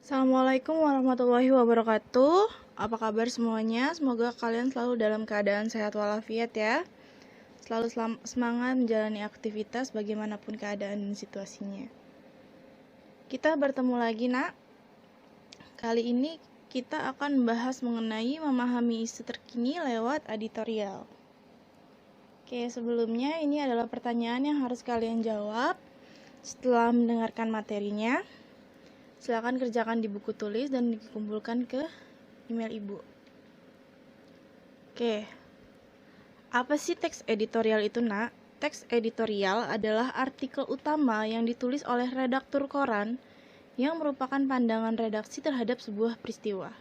Assalamualaikum warahmatullahi wabarakatuh. Apa kabar semuanya? Semoga kalian selalu dalam keadaan sehat walafiat ya. Selalu semangat menjalani aktivitas bagaimanapun keadaan dan situasinya. Kita bertemu lagi, Nak. Kali ini kita akan membahas mengenai memahami isu terkini lewat editorial. Oke, sebelumnya ini adalah pertanyaan yang harus kalian jawab setelah mendengarkan materinya. Silakan kerjakan di buku tulis dan dikumpulkan ke email ibu. Oke, apa sih teks editorial itu, Nak? Teks editorial adalah artikel utama yang ditulis oleh redaktur koran yang merupakan pandangan redaksi terhadap sebuah peristiwa.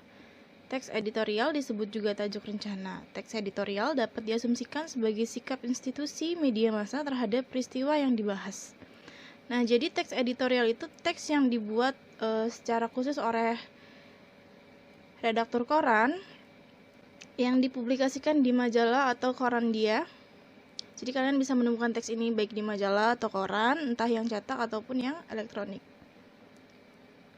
Teks editorial disebut juga tajuk rencana. Teks editorial dapat diasumsikan sebagai sikap institusi media massa terhadap peristiwa yang dibahas. Nah, jadi teks editorial itu teks yang dibuat secara khusus oleh redaktur koran yang dipublikasikan di majalah atau koran dia. Jadi kalian bisa menemukan teks ini baik di majalah atau koran, entah yang cetak ataupun yang elektronik.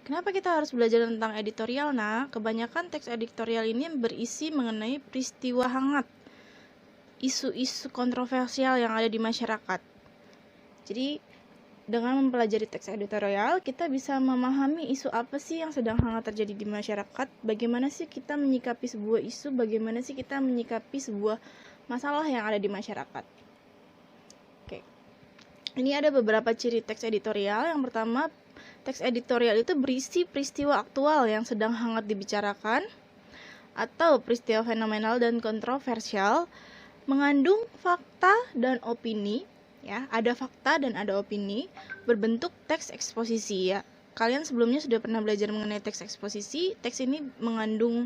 Kenapa kita harus belajar tentang editorial? Nah, kebanyakan teks editorial ini berisi mengenai peristiwa hangat, isu-isu kontroversial yang ada di masyarakat. Jadi dengan mempelajari teks editorial, kita bisa memahami isu apa sih yang sedang hangat terjadi di masyarakat, bagaimana sih kita menyikapi sebuah isu, bagaimana sih kita menyikapi sebuah masalah yang ada di masyarakat. Oke. Ini ada beberapa ciri teks editorial. Yang pertama, teks editorial itu berisi peristiwa aktual yang sedang hangat dibicarakan atau peristiwa fenomenal dan kontroversial, mengandung fakta dan opini. Ya, ada fakta dan ada opini, berbentuk teks eksposisi ya. Kalian sebelumnya sudah pernah belajar mengenai teks eksposisi. Teks ini mengandung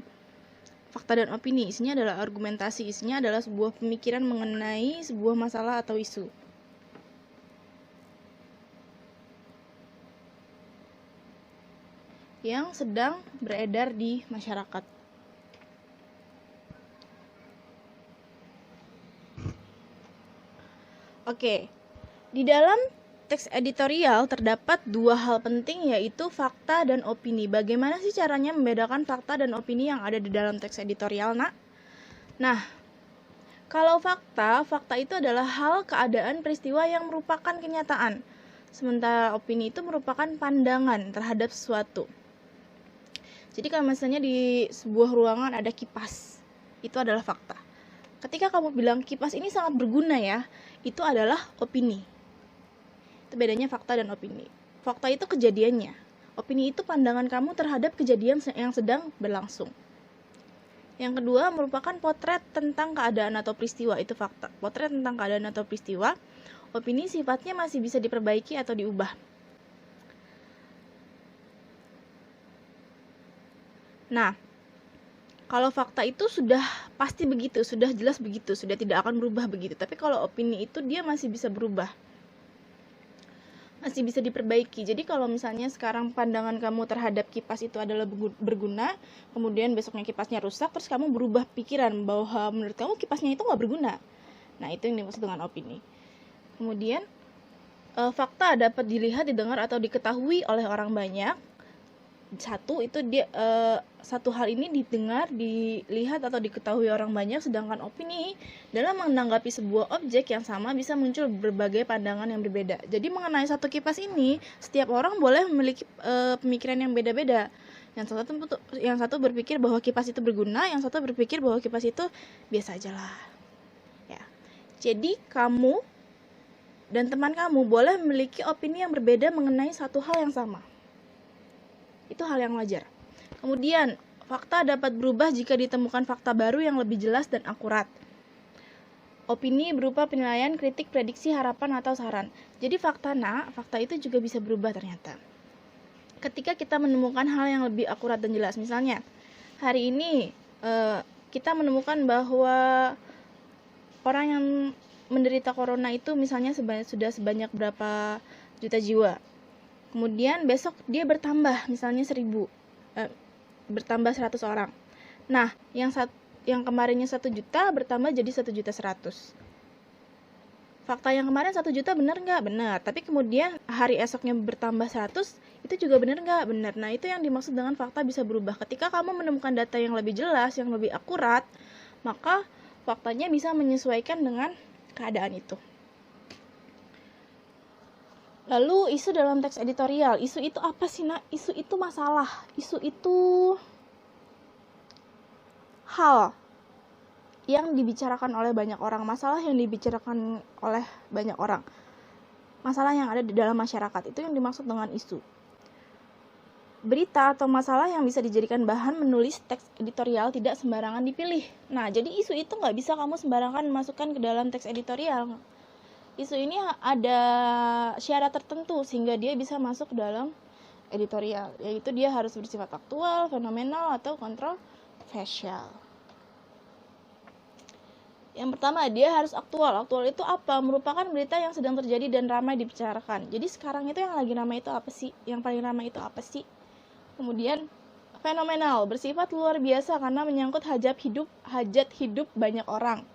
fakta dan opini. Isinya adalah argumentasi, isinya adalah sebuah pemikiran mengenai sebuah masalah atau isu. Yang sedang beredar di masyarakat. Oke, di dalam teks editorial terdapat dua hal penting, yaitu fakta dan opini. Bagaimana sih caranya membedakan fakta dan opini yang ada di dalam teks editorial, Nak? Nah, kalau fakta itu adalah hal, keadaan, peristiwa yang merupakan kenyataan. Sementara opini itu merupakan pandangan terhadap sesuatu. Jadi kalau misalnya di sebuah ruangan ada kipas, itu adalah fakta. Ketika kamu bilang kipas ini sangat berguna ya, itu adalah opini. Itu bedanya fakta dan opini. Fakta itu kejadiannya. Opini itu pandangan kamu terhadap kejadian yang sedang berlangsung. Yang kedua merupakan potret tentang keadaan atau peristiwa, itu fakta. Potret tentang keadaan atau peristiwa. Opini sifatnya masih bisa diperbaiki atau diubah. Nah, kalau fakta itu sudah pasti begitu, sudah jelas begitu, sudah tidak akan berubah begitu. Tapi kalau opini itu dia masih bisa berubah, masih bisa diperbaiki. Jadi kalau misalnya sekarang pandangan kamu terhadap kipas itu adalah berguna, kemudian besoknya kipasnya rusak, terus kamu berubah pikiran bahwa menurut kamu kipasnya itu nggak berguna. Nah, itu yang dimaksud dengan opini. Kemudian fakta dapat dilihat, didengar, atau diketahui oleh orang banyak. Satu hal ini didengar, dilihat, atau diketahui orang banyak, sedangkan opini dalam menanggapi sebuah objek yang sama bisa muncul berbagai pandangan yang berbeda. Jadi mengenai satu kipas ini, setiap orang boleh memiliki pemikiran yang beda-beda. Yang satu berpikir bahwa kipas itu berguna, yang satu berpikir bahwa kipas itu biasa aja lah. Ya. Jadi kamu dan teman kamu boleh memiliki opini yang berbeda mengenai satu hal yang sama. Itu hal yang wajar. Kemudian, fakta dapat berubah jika ditemukan fakta baru yang lebih jelas dan akurat. Opini berupa penilaian, kritik, prediksi, harapan, atau saran. Jadi fakta itu juga bisa berubah ternyata. Ketika kita menemukan hal yang lebih akurat dan jelas, misalnya hari ini kita menemukan bahwa orang yang menderita corona itu misalnya sudah sebanyak berapa juta jiwa. Kemudian besok dia bertambah misalnya 1.000, bertambah 100 orang. Nah, yang kemarinnya 1 juta bertambah jadi 1.100.000. fakta yang kemarin 1 juta benar nggak? Benar. Tapi kemudian hari esoknya bertambah 100, itu juga benar nggak? Benar. Nah, itu yang dimaksud dengan fakta bisa berubah. Ketika kamu menemukan data yang lebih jelas, yang lebih akurat, maka faktanya bisa menyesuaikan dengan keadaan itu. Lalu isu dalam teks editorial. Isu itu apa sih, Nak? Isu itu masalah. Isu itu hal yang dibicarakan oleh banyak orang, masalah yang dibicarakan oleh banyak orang, masalah yang ada di dalam masyarakat, itu yang dimaksud dengan isu. Berita atau masalah yang bisa dijadikan bahan menulis teks editorial tidak sembarangan dipilih. Nah, jadi isu itu nggak bisa kamu sembarangan masukkan ke dalam teks editorial. Isu ini ada syarat tertentu sehingga dia bisa masuk ke dalam editorial, yaitu dia harus bersifat aktual, fenomenal, atau kontroversial. Yang pertama, dia harus aktual. Aktual itu apa? Merupakan berita yang sedang terjadi dan ramai dibicarakan. Jadi sekarang itu yang lagi ramai itu apa sih? Yang paling ramai itu apa sih? Kemudian fenomenal, bersifat luar biasa karena menyangkut hajat hidup banyak orang.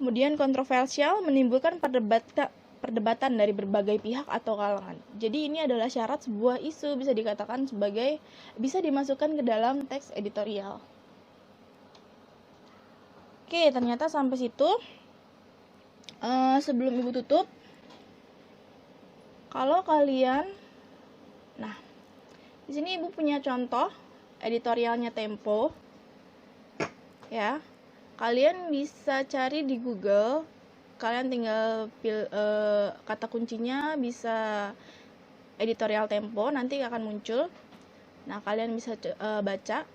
Kemudian kontroversial, menimbulkan perdebatan dari berbagai pihak atau kalangan. Jadi ini adalah syarat sebuah isu bisa dikatakan sebagai bisa dimasukkan ke dalam teks editorial. Oke, ternyata sampai situ. Sebelum Ibu tutup, kalau kalian, nah, di sini Ibu punya contoh editorialnya Tempo, ya. Kalian bisa cari di Google. Kalian tinggal kata kuncinya bisa editorial Tempo, nanti akan muncul. Nah, kalian bisa baca.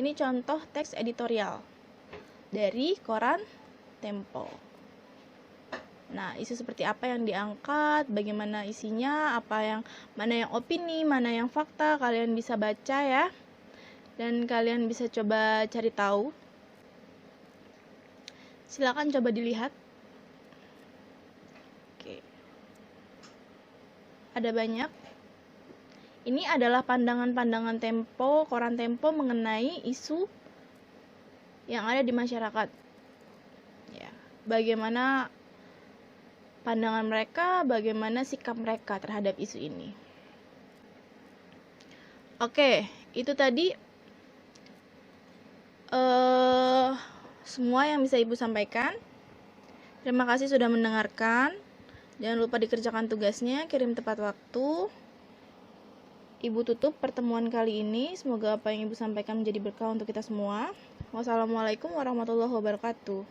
Ini contoh teks editorial dari koran Tempo. Nah, isu seperti apa yang diangkat, bagaimana isinya, mana yang opini, mana yang fakta, kalian bisa baca ya. Dan kalian bisa coba cari tahu. Silakan coba dilihat. Oke. Ada banyak. Ini adalah pandangan-pandangan Tempo, koran Tempo mengenai isu yang ada di masyarakat. Ya, bagaimana pandangan mereka, bagaimana sikap mereka terhadap isu ini. Oke, itu tadi semua yang bisa Ibu sampaikan. Terima kasih sudah mendengarkan. Jangan lupa dikerjakan tugasnya, kirim tepat waktu. Ibu tutup pertemuan kali ini. Semoga apa yang Ibu sampaikan menjadi berkah untuk kita semua. Wassalamualaikum warahmatullahi wabarakatuh.